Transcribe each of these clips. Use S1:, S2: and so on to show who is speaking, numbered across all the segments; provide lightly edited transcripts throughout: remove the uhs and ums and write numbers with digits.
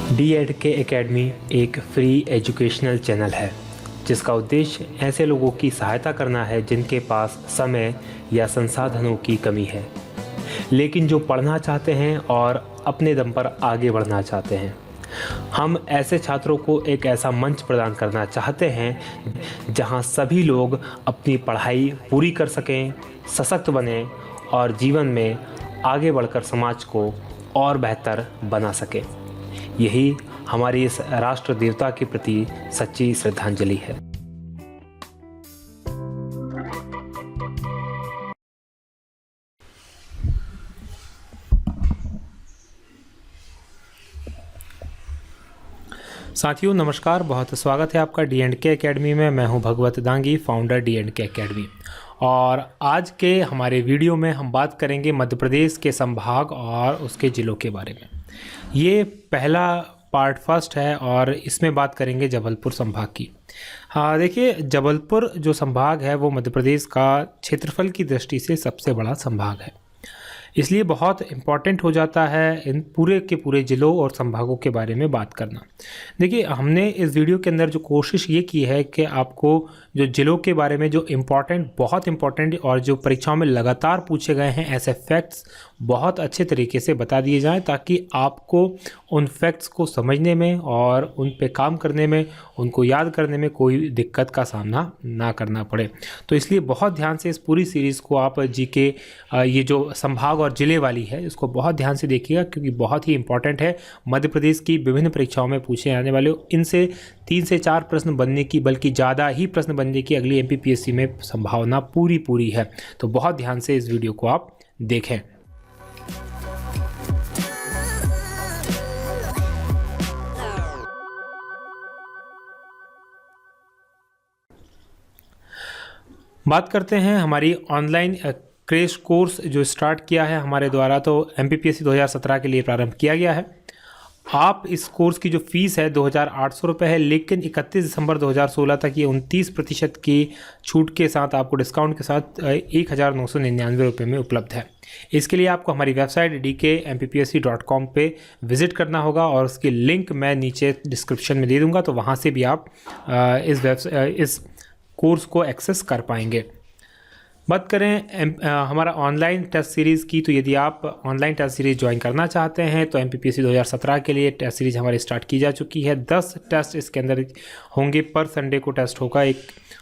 S1: DEDK academy एक free educational channel है जिसका उद्देश्य ऐसे लोगों की सहायता करना है जिनके पास समय या संसाधनों की कमी है, लेकिन जो पढ़ना चाहते हैं और अपने दम पर आगे बढ़ना चाहते हैं। हम ऐसे छात्रों को एक ऐसा मंच प्रदान करना चाहते हैं जहां सभी लोग अपनी पढ़ाई पूरी कर सकें, सशक्त बनें और जीवन में आगे बढ़कर समाज को और बेहतर बना सकें। यही हमारी इस राष्ट्र देवता के प्रति सच्ची श्रद्धांजलि है। साथियों नमस्कार, बहुत स्वागत है आपका DEDK एकेडमी में। मैं हूं भगवत दांगी, फाउंडर DEDK एकेडमी। और आज के हमारे वीडियो में हम बात करेंगे मध्य प्रदेश के संभाग और उसके ज़िलों के बारे में। ये पहला पार्ट फर्स्ट है और इसमें बात करेंगे जबलपुर संभाग की। हाँ देखिए, जबलपुर जो संभाग है वो मध्य प्रदेश का क्षेत्रफल की दृष्टि से सबसे बड़ा संभाग है, इसलिए बहुत इम्पॉर्टेंट हो जाता है इन पूरे के पूरे ज़िलों और संभागों के बारे में बात करना। देखिए, हमने इस वीडियो के अंदर जो कोशिश ये की है कि आपको जो ज़िलों के बारे में जो बहुत इम्पॉर्टेंट और जो परीक्षाओं में लगातार पूछे गए हैं ऐसे फैक्ट्स बहुत अच्छे तरीके से बता दिए जाएं, ताकि आपको उन फैक्ट्स को समझने में और उन पे काम करने में, उनको याद करने में कोई दिक्कत का सामना ना करना पड़े। तो इसलिए बहुत ध्यान से इस पूरी सीरीज़ को आप जीके ये जो संभाग और ज़िले वाली है इसको बहुत ध्यान से देखिएगा, क्योंकि बहुत ही इंपॉर्टेंट है। मध्य प्रदेश की विभिन्न परीक्षाओं में पूछे जाने वाले इनसे 3 से 4 प्रश्न बनने की, बल्कि ज़्यादा ही प्रश्न बनने की अगली MPPSC में संभावना पूरी है। तो बहुत ध्यान से इस वीडियो को आप देखें। बात करते हैं हमारी ऑनलाइन क्रैश कोर्स जो स्टार्ट किया है हमारे द्वारा, तो MPPSC 2017 के लिए प्रारंभ किया गया है। आप इस कोर्स की जो फीस है 2800 रुपये है, लेकिन 31 दिसंबर 2016 तक ये 29% की छूट के साथ, आपको डिस्काउंट के साथ 1999 रुपये में उपलब्ध है। इसके लिए आपको हमारी वेबसाइट dkmpsc.com पे विज़िट करना होगा और उसकी लिंक मैं नीचे डिस्क्रिप्शन में दे दूँगा, तो वहाँ से भी आप इस कोर्स को एक्सेस कर पाएंगे। बात करें हमारा ऑनलाइन टेस्ट सीरीज़ की, तो यदि आप ऑनलाइन टेस्ट सीरीज़ ज्वाइन करना चाहते हैं तो MPPSC 2017 के लिए टेस्ट सीरीज़ हमारी स्टार्ट की जा चुकी है। 10 टेस्ट इसके अंदर होंगे, पर संडे को टेस्ट होगा एक,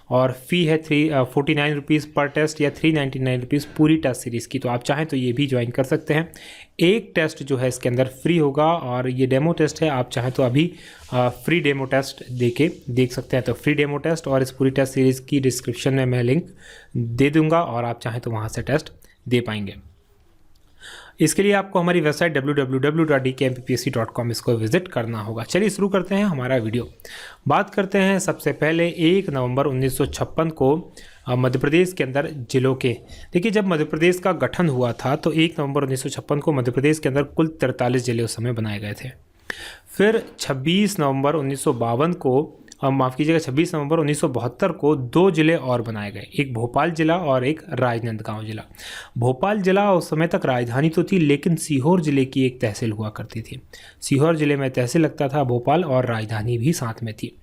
S1: और फ़ी है 49 रुपीज़ पर टेस्ट या 399 रुपीज़ पूरी टेस्ट सीरीज़ की। तो आप चाहें तो ये भी ज्वाइन कर सकते हैं। एक टेस्ट जो है इसके अंदर फ्री होगा और ये डेमो टेस्ट है। आप चाहें तो अभी फ्री डेमो टेस्ट देख सकते हैं। तो फ्री डेमो टेस्ट और इस पूरी टेस्ट सीरीज़ की डिस्क्रिप्शन में मैं लिंक दे दूंगा और आप चाहें तो वहाँ से टेस्ट दे पाएंगे। इसके लिए आपको हमारी वेबसाइट www.dkmpsc.com इसको विज़िट करना होगा। चलिए शुरू करते हैं हमारा वीडियो। बात करते हैं सबसे पहले 1 नवंबर 1956 को मध्य प्रदेश के अंदर ज़िलों के। देखिए, जब मध्य प्रदेश का गठन हुआ था तो 1 नवंबर 1956 को मध्य प्रदेश के अंदर कुल 43 ज़िले उस समय बनाए गए थे। फिर 26 नवंबर 1952 को 26 नवंबर 1972 को 2 ज़िले और बनाए गए, एक भोपाल ज़िला और एक राजनांदगांव ज़िला। भोपाल ज़िला उस समय तक राजधानी तो थी, लेकिन सीहोर ज़िले की एक तहसील हुआ करती थी। सीहोर ज़िले में तहसील लगता था भोपाल, और राजधानी भी साथ में थी।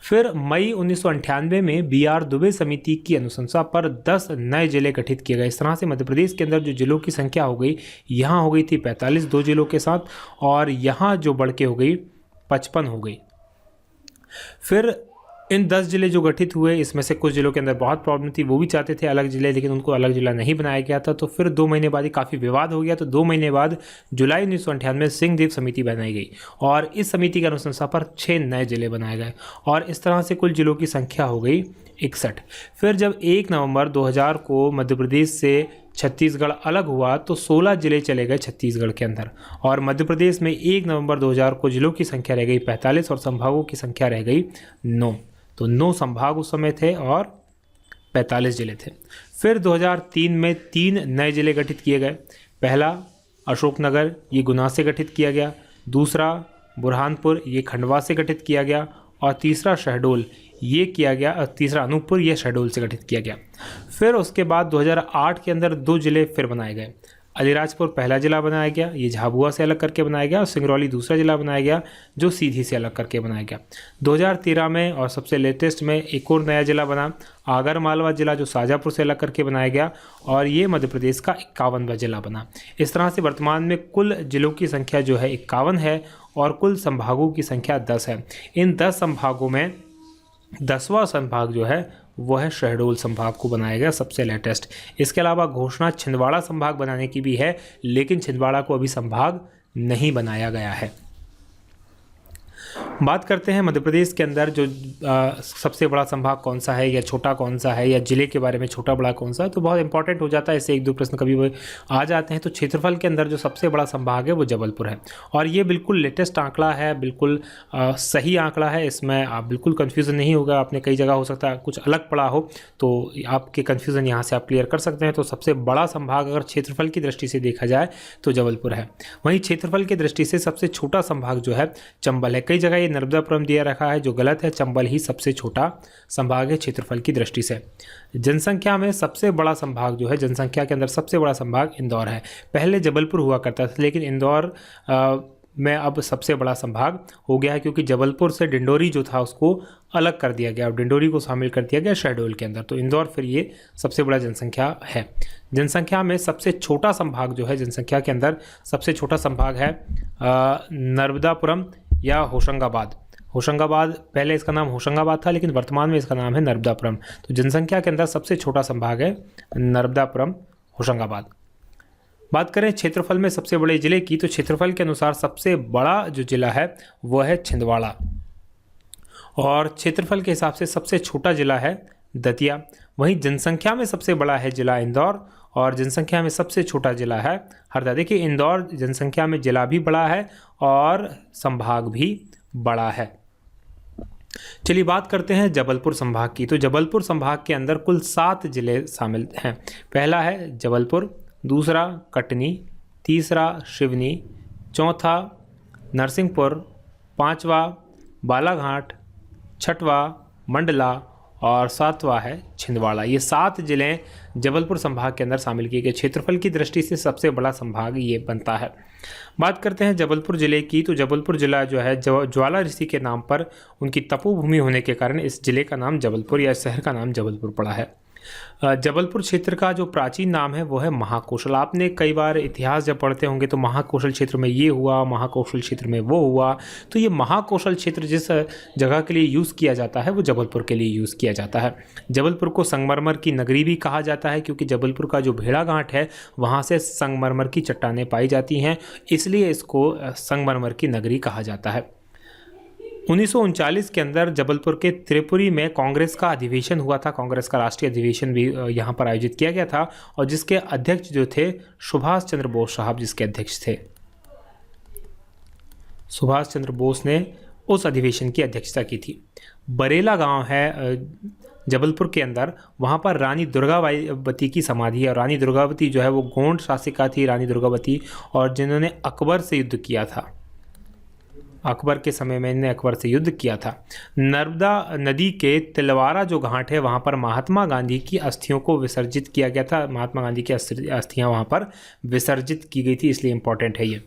S1: फिर मई 1998 में BR दुबे समिति की अनुशंसा पर 10 नए ज़िले गठित किए गए। इस तरह से मध्य प्रदेश के अंदर जो ज़िलों की संख्या हो गई, यहाँ हो गई थी 45 2 ज़िलों के साथ, और यहाँ जो बढ़ के हो गई 55 हो गई। फिर इन 10 ज़िले जो गठित हुए, इसमें से कुछ ज़िलों के अंदर बहुत प्रॉब्लम थी, वो भी चाहते थे अलग ज़िले, लेकिन उनको अलग ज़िला नहीं बनाया गया था। तो फिर 2 महीने बाद ही काफ़ी विवाद हो गया। तो 2 महीने बाद जुलाई 1998 में सिंहदेव समिति बनाई गई और इस समिति की अनुशंसा पर 6 नए ज़िले बनाए गए, और इस तरह से कुल ज़िलों की संख्या हो गई 61। फिर जब 1 नवंबर 2000 को मध्य प्रदेश से छत्तीसगढ़ अलग हुआ तो 16 ज़िले चले गए छत्तीसगढ़ के अंदर, और मध्य प्रदेश में 1 नवंबर 2000 को ज़िलों की संख्या रह गई 45 और संभागों की संख्या रह गई 9। तो 9 संभाग उस समय थे और 45 ज़िले थे। फिर 2003 में 3 नए ज़िले गठित किए गए। पहला अशोकनगर, ये गुना से गठित किया गया। दूसरा बुरहानपुर, ये खंडवा से गठित किया गया। और तीसरा शहडोल, ये किया गया, तीसरा अनूपपुर, ये शहडोल से गठित किया गया। फिर उसके बाद 2008 के अंदर 2 ज़िले फिर बनाए गए, अलीराजपुर पहला जिला बनाया गया, ये झाबुआ से अलग करके बनाया गया, और सिंगरौली दूसरा जिला बनाया गया जो सीधी से अलग करके बनाया गया। 2013 में और सबसे लेटेस्ट में एक और नया जिला बना, आगर मालवा जिला, जो शाजापुर से अलग करके बनाया गया, और ये मध्य प्रदेश का 51वां जिला बना। इस तरह से वर्तमान में कुल जिलों की संख्या जो है 51 है और कुल संभागों की संख्या 10 है। इन 10 संभागों में 10वां संभाग जो है वो है शहडोल संभाग को बनाया गया सबसे लेटेस्ट। इसके अलावा घोषणा छिंदवाड़ा संभाग बनाने की भी है, लेकिन छिंदवाड़ा को अभी संभाग नहीं बनाया गया है। बात करते हैं मध्य प्रदेश के अंदर जो सबसे बड़ा संभाग कौन सा है या छोटा कौन सा है, या जिले के बारे में छोटा बड़ा कौन सा है, तो बहुत इंपॉर्टेंट हो जाता है। इससे एक दो प्रश्न कभी वो आ जाते हैं। तो क्षेत्रफल के अंदर जो सबसे बड़ा संभाग है वो जबलपुर है, और ये बिल्कुल लेटेस्ट आंकड़ा है, बिल्कुल सही आंकड़ा है। इसमें आप बिल्कुल कन्फ्यूज़न नहीं होगा। आपने कई जगह हो सकता है कुछ अलग पढ़ा हो, तो आपके कन्फ्यूज़न यहाँ से आप क्लियर कर सकते हैं। तो सबसे बड़ा संभाग अगर क्षेत्रफल की दृष्टि से देखा जाए तो जबलपुर है। वहीं क्षेत्रफल की दृष्टि से सबसे छोटा संभाग जो है चंबल है। कई जगह ये नर्मदापुरम दिया रखा है, जो गलत है। चंबल ही सबसे छोटा संभाग है क्षेत्रफल की दृष्टि से। जनसंख्या में सबसे बड़ा संभाग जो है, जनसंख्या के अंदर सबसे बड़ा संभाग इंदौर है। पहले जबलपुर हुआ करता था, लेकिन इंदौर में अब सबसे बड़ा संभाग हो गया है, क्योंकि जबलपुर से डिंडोरी जो था उसको अलग कर दिया गया और डिंडोरी को शामिल कर दिया गया शहडोल के अंदर। तो इंदौर फिर ये सबसे बड़ा जनसंख्या है। जनसंख्या में सबसे छोटा संभाग जो है, जनसंख्या के अंदर सबसे छोटा संभाग है नर्मदापुरम या होशंगाबाद। होशंगाबाद, पहले इसका नाम होशंगाबाद था, लेकिन वर्तमान में इसका नाम है नर्मदापुरम। तो जनसंख्या के अंदर सबसे छोटा संभाग है नर्मदापुरम, होशंगाबाद। बात करें क्षेत्रफल में सबसे बड़े जिले की, तो क्षेत्रफल के अनुसार सबसे बड़ा जो जिला है वो है छिंदवाड़ा, और क्षेत्रफल के हिसाब से सबसे छोटा जिला है दतिया। वहीं जनसंख्या में सबसे बड़ा है जिला इंदौर, और जनसंख्या में सबसे छोटा जिला है हरदा। देखिए, इंदौर जनसंख्या में जिला भी बड़ा है और संभाग भी बड़ा है। चलिए बात करते हैं जबलपुर संभाग की। तो जबलपुर संभाग के अंदर कुल 7 जिले शामिल हैं। पहला है जबलपुर, दूसरा कटनी, तीसरा सिवनी, चौथा नरसिंहपुर, पांचवा बालाघाट, छठवा मंडला और 7वां है छिंदवाड़ा। ये 7 जिले जबलपुर संभाग के अंदर शामिल किए गए। क्षेत्रफल की दृष्टि से सबसे बड़ा संभाग ये बनता है। बात करते हैं जबलपुर जिले की। तो जबलपुर जिला जो है ज्वाला ऋषि के नाम पर, उनकी तपोभूमि होने के कारण इस जिले का नाम जबलपुर या शहर का नाम जबलपुर पड़ा है। जबलपुर क्षेत्र का जो प्राचीन नाम है वो है महाकौशल। आपने कई बार इतिहास जब पढ़ते होंगे तो महाकौशल क्षेत्र में ये हुआ, महाकौशल क्षेत्र में वो हुआ। तो ये महाकौशल क्षेत्र जिस जगह के लिए यूज़ किया जाता है वो जबलपुर के लिए यूज़ किया जाता है। जबलपुर को संगमरमर की नगरी भी कहा जाता है, क्योंकि जबलपुर का जो भेड़ाघाट है वहाँ से संगमरमर की चट्टानें पाई जाती हैं, इसलिए इसको संगमरमर की नगरी कहा जाता है। 1939 के अंदर जबलपुर के त्रिपुरी में कांग्रेस का अधिवेशन हुआ था। कांग्रेस का राष्ट्रीय अधिवेशन भी यहाँ पर आयोजित किया गया था, और जिसके अध्यक्ष जो थे सुभाष चंद्र बोस साहब, जिसके अध्यक्ष थे सुभाष चंद्र बोस ने उस अधिवेशन की अध्यक्षता की थी। बरेला गांव है जबलपुर के अंदर, वहाँ पर रानी दुर्गावती की समाधि है। और रानी दुर्गावती जो है वो गोंड शासिका थी, रानी दुर्गावती, और जिन्होंने अकबर से युद्ध किया था। अकबर के समय में इन्हें अकबर से युद्ध किया था। नर्मदा नदी के तिलवारा जो घाट है वहाँ पर महात्मा गांधी की अस्थियों को विसर्जित किया गया था। महात्मा गांधी की अस्थियाँ वहाँ पर विसर्जित की गई थी, इसलिए इम्पोर्टेंट है ये।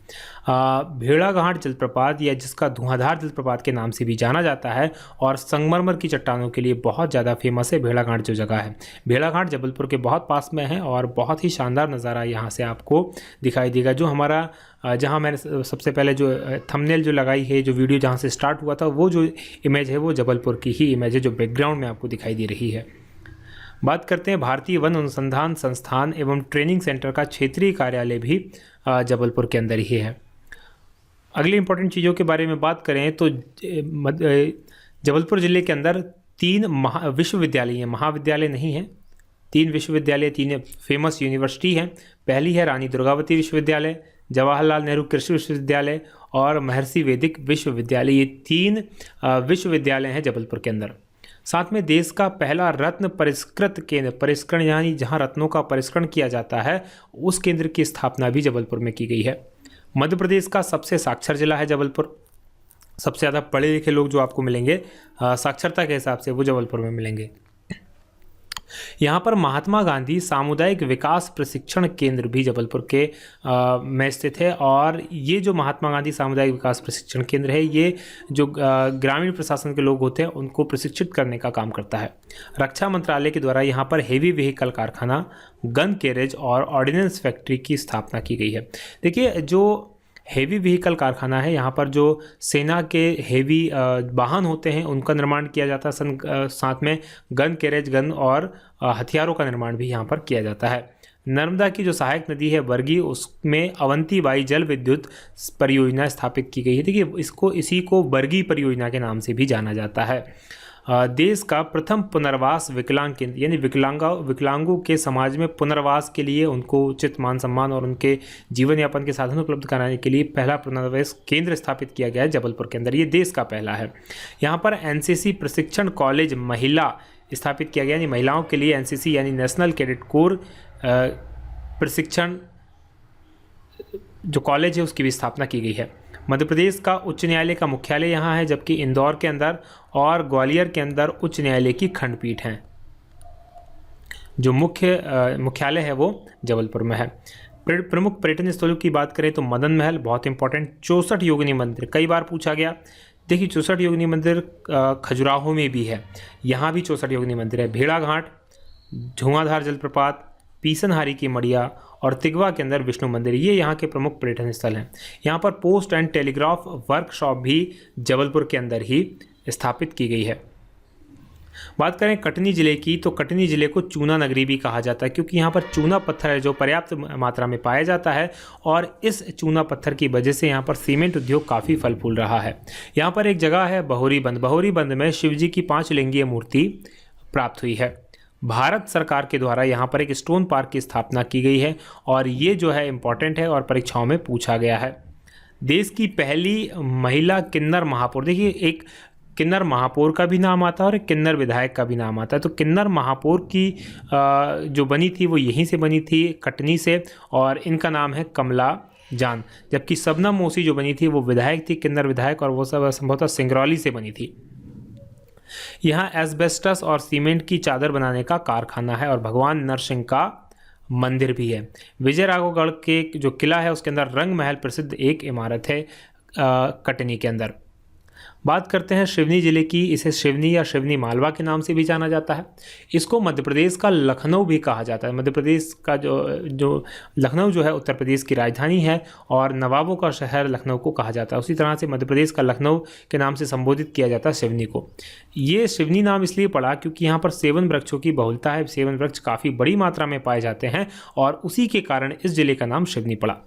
S1: भेड़ाघाट जलप्रपात, या जिसका धुआंधार जलप्रपात के नाम से भी जाना जाता है, और संगमरमर की चट्टानों के लिए बहुत ज़्यादा फेमस है भेड़ाघाट जो जगह है। भेड़ाघाट जबलपुर के बहुत पास में है और बहुत ही शानदार नज़ारा यहाँ से आपको दिखाई देगा। जो हमारा जहाँ मैंने सबसे पहले जो थंबनेल जो लगाई है, जो वीडियो जहाँ से स्टार्ट हुआ था, वो जो इमेज है वो जबलपुर की ही इमेज है, जो बैकग्राउंड में आपको दिखाई दे रही है। बात करते हैं भारतीय वन अनुसंधान संस्थान एवं ट्रेनिंग सेंटर का क्षेत्रीय कार्यालय भी जबलपुर के अंदर ही है। अगली इंपॉर्टेंट चीज़ों के बारे में बात करें तो जबलपुर ज़िले के अंदर 3 विश्वविद्यालय हैं, महाविद्यालय नहीं हैं। 3 विश्वविद्यालय, 3 फेमस यूनिवर्सिटी हैं। पहली है रानी दुर्गावती विश्वविद्यालय, जवाहरलाल नेहरू कृषि विश्वविद्यालय और महर्षि वैदिक विश्वविद्यालय। ये 3 विश्वविद्यालय हैं जबलपुर के अंदर। साथ में देश का पहला रत्न परिष्कृत केंद्र, परिष्करण यानी जहां रत्नों का परिष्करण किया जाता है, उस केंद्र की स्थापना भी जबलपुर में की गई है। मध्य प्रदेश का सबसे साक्षर जिला है जबलपुर। सबसे ज़्यादा पढ़े लिखे लोग जो आपको मिलेंगे साक्षरता के हिसाब से वो जबलपुर में मिलेंगे। यहाँ पर महात्मा गांधी सामुदायिक विकास प्रशिक्षण केंद्र भी जबलपुर के में स्थित है। और ये जो महात्मा गांधी सामुदायिक विकास प्रशिक्षण केंद्र है, ये जो ग्रामीण प्रशासन के लोग होते हैं उनको प्रशिक्षित करने का काम करता है। रक्षा मंत्रालय के द्वारा यहाँ पर हेवी व्हीकल कारखाना, गन कैरेज और ऑर्डिनेंस फैक्ट्री की स्थापना की गई है। देखिए, जो हेवी व्हीकल कारखाना है, यहाँ पर जो सेना के हेवी वाहन होते हैं उनका निर्माण किया जाता है। साथ में गन कैरेज, गन और हथियारों का निर्माण भी यहाँ पर किया जाता है। नर्मदा की जो सहायक नदी है बरगी, उसमें अवंती बाई जल विद्युत परियोजना स्थापित की गई है। देखिए, इसी को बरगी परियोजना के नाम से भी जाना जाता है। देश का प्रथम पुनर्वास विकलांग केंद्र, यानी विकलांगों के समाज में पुनर्वास के लिए उनको उचित मान सम्मान और उनके जीवन यापन के साधन उपलब्ध कराने के लिए पहला पुनर्वास केंद्र स्थापित किया गया है जबलपुर के अंदर। ये देश का पहला है। यहाँ पर एनसीसी प्रशिक्षण कॉलेज महिला स्थापित किया गया, यानी महिलाओं के लिए एनसीसी यानी नेशनल कैडेट कोर प्रशिक्षण जो कॉलेज है उसकी भी स्थापना की गई है। मध्य प्रदेश का उच्च न्यायालय का मुख्यालय यहाँ है, जबकि इंदौर के अंदर और ग्वालियर के अंदर उच्च न्यायालय की खंडपीठ हैं। जो मुख्यालय है वो जबलपुर में है। प्रमुख पर्यटन स्थलों की बात करें तो मदन महल बहुत इंपॉर्टेंट, 64 योगिनी मंदिर कई बार पूछा गया। देखिए, 64 योगिनी मंदिर खजुराहो में भी है, यहाँ भी 64 योगिनी मंदिर है। भेड़ा घाट, धुआंधार जलप्रपात, पीसनहारी की मड़िया और तिगवा के अंदर विष्णु मंदिर, ये यहाँ के प्रमुख पर्यटन स्थल हैं। यहाँ पर पोस्ट एंड टेलीग्राफ वर्कशॉप भी जबलपुर के अंदर ही स्थापित की गई है। बात करें कटनी जिले की, तो कटनी जिले को चूना नगरी भी कहा जाता है, क्योंकि यहाँ पर चूना पत्थर है जो पर्याप्त मात्रा में पाया जाता है और इस चूना पत्थर की वजह से यहाँ पर सीमेंट उद्योग काफ़ी फल फूल रहा है। यहाँ पर एक जगह है बहोरी बंद, बहोरी बंद में शिवजी की 5 लिंगीय मूर्ति प्राप्त हुई है। भारत सरकार के द्वारा यहाँ पर एक स्टोन पार्क की स्थापना की गई है और ये जो है इम्पॉर्टेंट है और परीक्षाओं में पूछा गया है। देश की पहली महिला किन्नर महापौर, देखिए एक किन्नर महापौर का भी नाम आता है और एक किन्नर विधायक का भी नाम आता है। तो किन्नर महापौर की जो बनी थी वो यहीं से बनी थी, कटनी से, और इनका नाम है कमला जान। जबकि शबनम मोसी जो बनी थी वो विधायक थी, किन्नर विधायक, और वो सब संभवतः सिंगरौली से बनी थी। यहाँ एस्बेस्टस और सीमेंट की चादर बनाने का कारखाना है और भगवान नरसिंह का मंदिर भी है। विजयराघवगढ़ के जो किला है उसके अंदर रंग महल प्रसिद्ध एक इमारत है कटनी के अंदर। बात करते हैं शिवनी जिले की, इसे शिवनी या शिवनी मालवा के नाम से भी जाना जाता है। इसको मध्य प्रदेश का लखनऊ भी कहा जाता है। मध्य प्रदेश का जो लखनऊ जो है उत्तर प्रदेश की राजधानी है और नवाबों का शहर लखनऊ को कहा जाता है। उसी तरह से मध्य प्रदेश का लखनऊ के नाम से संबोधित किया जाता है शिवनी को। ये शिवनी नाम इसलिए पड़ा क्योंकि यहाँ पर सेवन वृक्षों की बहुलता है, सेवन वृक्ष काफ़ी बड़ी मात्रा में पाए जाते हैं और उसी के कारण इस जिले का नाम शिवनी पड़ा।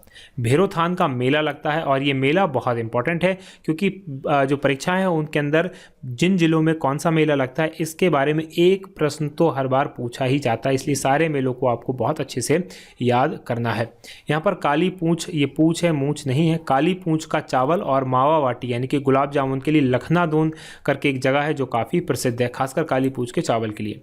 S1: भैरोथान का मेला लगता है और ये मेला बहुत इंपॉर्टेंट है क्योंकि जो परीक्षाएं हैं उनके अंदर जिन जिलों में कौन सा मेला लगता है इसके बारे में एक प्रश्न तो हर बार पूछा ही जाता है, इसलिए सारे मेलों को आपको बहुत अच्छे से याद करना है। यहाँ पर काली पूंछ, ये पूंछ है, मूंछ नहीं है, काली पूंछ का चावल और मावा बाटी यानी कि गुलाब जामुन के लिए लखनादोन करके एक जगह है जो काफ़ी प्रसिद्ध है, खासकर काली पूंछ के चावल के लिए।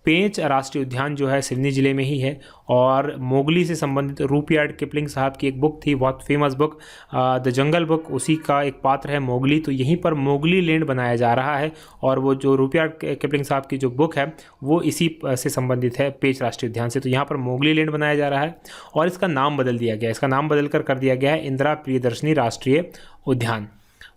S1: पेंच राष्ट्रीय उद्यान जो है सिवनी जिले में ही है और मोगली से संबंधित रुडयार्ड किपलिंग साहब की एक बुक थी, बहुत famous book the jungle book, उसी का एक पात्र है मोगली। तो यहीं पर मोगली लैंड बनाया जा रहा है और वो जो रुडयार्ड किपलिंग साहब की जो बुक है वो इसी से संबंधित है, पेंच राष्ट्रीय उद्यान से। तो यहाँ पर मोगली लैंड बनाया जा रहा है और इसका नाम बदल दिया गया, इसका नाम बदल कर दिया गया है इंदिरा प्रियदर्शनी राष्ट्रीय उद्यान।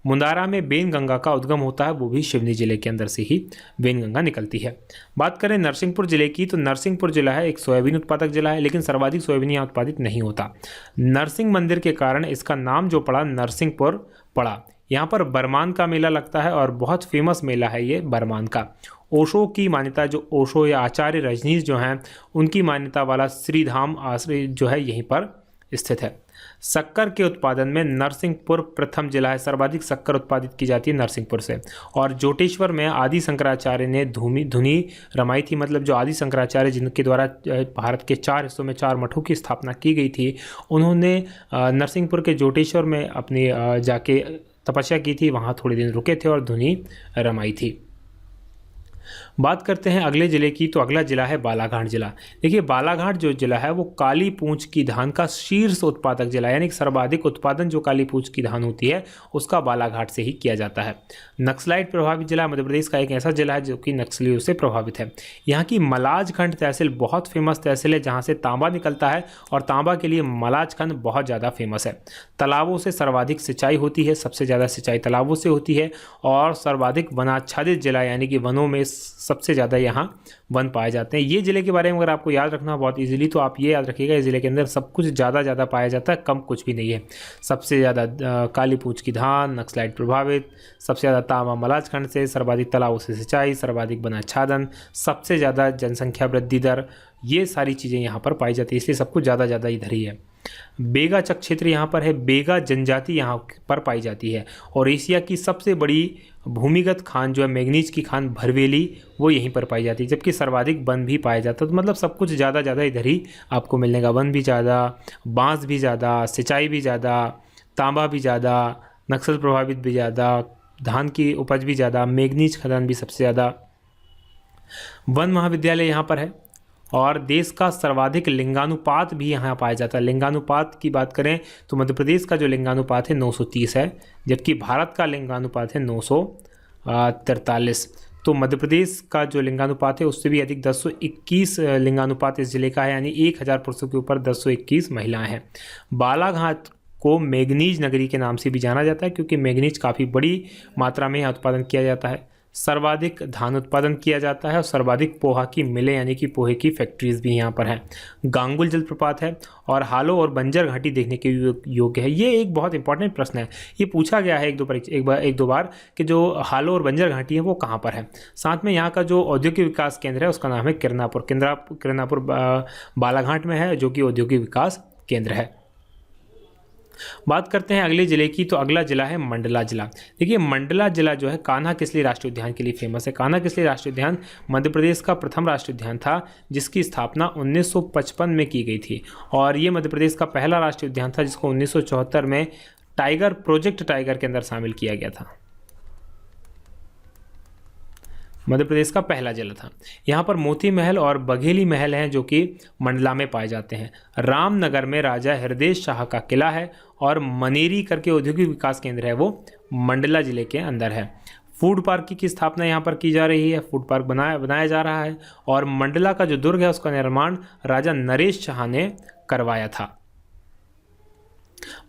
S1: मुंदारा में बेनगंगा का उद्गम होता है, वो भी शिवनी जिले के अंदर से ही बेनगंगा निकलती है। बात करें नरसिंहपुर जिले की, तो नरसिंहपुर जिला है एक सोयाबीन उत्पादक जिला है, लेकिन सर्वाधिक सोयाबीन यहाँ उत्पादित नहीं होता। नरसिंह मंदिर के कारण इसका नाम जो पड़ा नरसिंहपुर पड़ा। यहाँ पर बरमान का मेला लगता है और बहुत फेमस मेला है ये बरमान का। ओशो की मान्यता, जो ओशो या आचार्य रजनीश जो हैं उनकी मान्यता वाला श्रीधाम आश्रय जो है यहीं पर स्थित है। शक्कर के उत्पादन में नरसिंहपुर प्रथम जिला है, सर्वाधिक शक्कर उत्पादित की जाती है नरसिंहपुर से। और जोटेश्वर में आदि शंकराचार्य ने धुनी रमाई थी, मतलब जो आदि शंकराचार्य जिनके द्वारा भारत के 4 हिस्सों में 4 मठों की स्थापना की गई थी, उन्होंने नरसिंहपुर के जोटेश्वर में अपनी जाके तपस्या की थी, वहाँ थोड़े दिन रुके थे और धुनी रमाई थी। बात करते हैं अगले ज़िले की, तो अगला ज़िला है बालाघाट ज़िला। देखिए बालाघाट जो ज़िला है वो काली पूंछ की धान का शीर्ष उत्पादक ज़िला, यानी कि सर्वाधिक उत्पादन जो काली पूंछ की धान होती है उसका बालाघाट से ही किया जाता है। नक्सलाइट प्रभावित जिला मध्य प्रदेश का एक ऐसा जिला है जो कि नक्सलियों से प्रभावित है। यहाँ की मलाजखंड तहसील बहुत फेमस तहसील है, जहाँ से तांबा निकलता है और तांबा के लिए मलाजखंड बहुत ज़्यादा फेमस है। तालाबों से सर्वाधिक सिंचाई होती है, सबसे ज़्यादा सिंचाई तालाबों से होती है, और सर्वाधिक वनाच्छादित जिला, यानी कि वनों में सबसे ज़्यादा यहाँ वन पाए जाते हैं। ये ज़िले के बारे में अगर आपको याद रखना बहुत इजीली, तो आप ये याद रखिएगा, इस ज़िले के अंदर सब कुछ ज़्यादा पाया जाता है, कम कुछ भी नहीं है। सबसे ज़्यादा काली पूंछ की धान, नक्सलाइट प्रभावित, सबसे ज़्यादा तांबा मलाजखंड से, सर्वाधिक तालाबों से सिंचाई, सर्वाधिक वनाच्छादन, सबसे ज़्यादा जनसंख्या वृद्धि दर, ये सारी चीज़ें यहाँ पर पाई जाती है, इसलिए सब कुछ ज़्यादा इधर ही है। बेगाचक क्षेत्र यहाँ पर है, बेगा जनजाति यहाँ पर पाई जाती है, और एशिया की सबसे बड़ी भूमिगत खान जो है मैग्नीज की खान भरवेली, वो यहीं पर पाई जाती है, जबकि सर्वाधिक वन भी पाया जाता है। तो मतलब सब कुछ ज़्यादा इधर ही आपको मिलने का, वन भी ज़्यादा, बांस भी ज़्यादा, सिंचाई भी ज़्यादा, तांबा भी ज़्यादा, नक्सल प्रभावित भी ज़्यादा, धान की उपज भी ज़्यादा, मैग्नीज खदान भी सबसे ज़्यादा। वन महाविद्यालय यहाँ पर है, और देश का सर्वाधिक लिंगानुपात भी यहाँ पाया जाता है। लिंगानुपात की बात करें तो मध्य प्रदेश का जो लिंगानुपात है 930 है, जबकि भारत का लिंगानुपात है 943। तो मध्य प्रदेश का जो लिंगानुपात है उससे भी अधिक 1021 लिंगानुपात इस जिले का है, यानी 1000 पुरुषों के ऊपर 1021 महिलाएं हैं। बालाघाट को मैग्नीज नगरी के नाम से भी जाना जाता है, क्योंकि मैग्नीज काफ़ी बड़ी मात्रा में यहाँ उत्पादन किया जाता है। सर्वाधिक धान उत्पादन किया जाता है, और सर्वाधिक पोहा की मिलें, यानी कि पोहे की फैक्ट्रीज भी यहाँ पर हैं। गांगुल जलप्रपात है, और हालो और बंजर घाटी देखने के योग्य है। ये एक बहुत इंपॉर्टेंट प्रश्न है, ये पूछा गया है एक दो बार कि जो हालो और बंजर घाटी है वो कहाँ पर है। साथ में यहाँ का जो औद्योगिक विकास केंद्र है उसका नाम है किरनापुर बालाघाट में है, जो कि औद्योगिक विकास केंद्र है। बात करते हैं अगले ज़िले की, तो अगला ज़िला है मंडला ज़िला। देखिए मंडला ज़िला जो है कान्हा किसली राष्ट्रीय उद्यान के लिए फेमस है। कान्हा किसली राष्ट्रीय उद्यान मध्य प्रदेश का प्रथम राष्ट्रीय उद्यान था, जिसकी स्थापना 1955 में की गई थी, और ये मध्य प्रदेश का पहला राष्ट्रीय उद्यान था जिसको 1974 में प्रोजेक्ट टाइगर के अंदर शामिल किया गया था। मध्य प्रदेश का पहला जिला था। यहाँ पर मोती महल और बघेली महल हैं, जो कि मंडला में पाए जाते हैं। रामनगर में राजा हृदय शाह का किला है, और मनेरी करके औद्योगिक विकास केंद्र है वो मंडला जिले के अंदर है। फूड पार्क की स्थापना यहाँ पर की जा रही है, फूड पार्क बनाया जा रहा है, और मंडला का जो दुर्ग है उसका निर्माण राजा नरेश शाह ने करवाया था।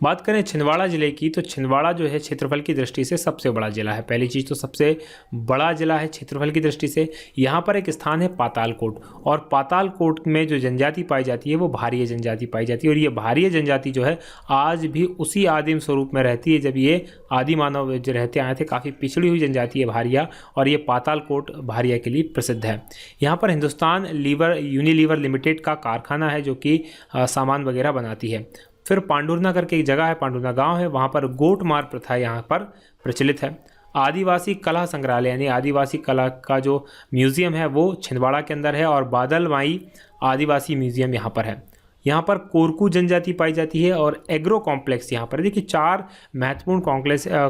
S1: बात करें छिंदवाड़ा जिले की, तो छिंदवाड़ा जो है क्षेत्रफल की दृष्टि से सबसे बड़ा जिला है। पहली चीज़ तो सबसे बड़ा जिला है क्षेत्रफल की दृष्टि से। यहाँ पर एक स्थान है पातालकोट, और पातालकोट में जो जनजाति पाई जाती है वो भारीय जनजाति पाई जाती है, और ये भारीय जनजाति जो है आज भी उसी आदिम स्वरूप में रहती है जब ये आदि मानव जो रहते आए थे। काफ़ी पिछड़ी हुई जनजाति है भारिया, और ये पातालकोट भारिया के लिए प्रसिद्ध है। यहाँ पर हिंदुस्तान यूनिलीवर लिमिटेड का कारखाना है, जो कि सामान वगैरह बनाती है। फिर पांडुरना करके एक जगह है, पांडुरना गांव है, वहाँ पर गोट मार प्रथा यहाँ पर प्रचलित है। आदिवासी कला संग्रहालय यानी आदिवासी कला का जो म्यूज़ियम है वो छिंदवाड़ा के अंदर है, और बादल माई आदिवासी म्यूज़ियम यहाँ पर है। यहाँ पर कोरकू जनजाति पाई जाती है, और एग्रो कॉम्प्लेक्स यहाँ पर देखिए 4 महत्वपूर्ण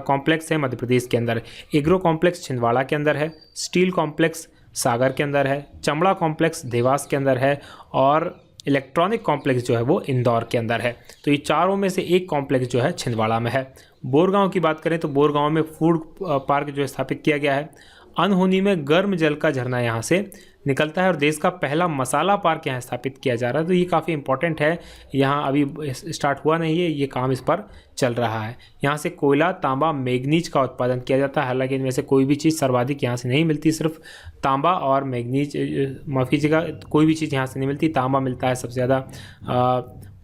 S1: कॉम्प्लेक्स है मध्य प्रदेश के अंदर। एग्रो कॉम्प्लेक्स छिंदवाड़ा के अंदर है, स्टील कॉम्प्लेक्स सागर के अंदर है, चमड़ा कॉम्प्लेक्स देवास के अंदर है, और इलेक्ट्रॉनिक कॉम्प्लेक्स जो है वो इंदौर के अंदर है। तो ये चारों में से एक कॉम्प्लेक्स जो है छिंदवाड़ा में है। बोरगांव की बात करें तो बोरगांव में फूड पार्क जो स्थापित किया गया है। अनहोनी में गर्म जल का झरना यहाँ से निकलता है, और देश का पहला मसाला पार्क यहाँ स्थापित किया जा रहा है। तो ये काफ़ी इंपॉर्टेंट है, यहाँ अभी स्टार्ट हुआ नहीं है, ये काम इस पर चल रहा है। यहाँ से कोयला, तांबा, मैग्नीज का उत्पादन किया जाता है। हालांकि इनमें से कोई भी चीज़ सर्वाधिक यहाँ से नहीं मिलती, सिर्फ तांबा और मैग्नीज, माफ़ कीजिएगा, कोई भी चीज़ यहाँ से नहीं मिलती। तांबा मिलता है सबसे ज़्यादा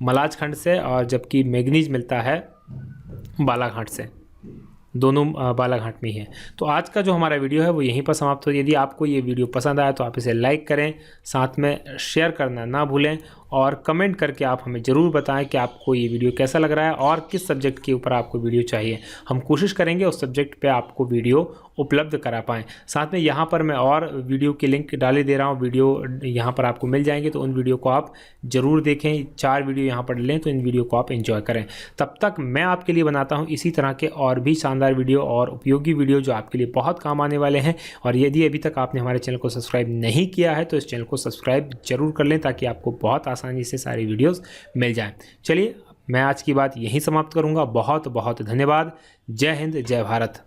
S1: मलाजखंड से, और जबकि मैग्नीज मिलता है बालाघाट से। दोनों बालाघाट में ही है। तो आज का जो हमारा वीडियो है वो यहीं पर समाप्त हो। यदि आपको ये वीडियो पसंद आया तो आप इसे लाइक करें, साथ में शेयर करना ना भूलें, और कमेंट करके आप हमें ज़रूर बताएं कि आपको ये वीडियो कैसा लग रहा है और किस सब्जेक्ट के ऊपर आपको वीडियो चाहिए। हम कोशिश करेंगे उस सब्जेक्ट पे आपको वीडियो उपलब्ध करा पाएँ। साथ में यहाँ पर मैं और वीडियो की लिंक डाले दे रहा हूँ, वीडियो यहाँ पर आपको मिल जाएंगे, तो उन वीडियो को आप ज़रूर देखें। 4 वीडियो यहाँ पर लें तो इन वीडियो को आप एंजॉय करें। तब तक मैं आपके लिए बनाता हूँ इसी तरह के और भी शानदार वीडियो और उपयोगी वीडियो जो आपके लिए बहुत काम आने वाले हैं। और यदि अभी तक आपने हमारे चैनल को सब्सक्राइब नहीं किया है तो इस चैनल को सब्सक्राइब जरूर कर लें, ताकि आपको बहुत आसानी से सारी वीडियोस मिल जाएं। चलिए मैं आज की बात यहीं समाप्त करूंगा। बहुत बहुत धन्यवाद। जय हिंद, जय भारत।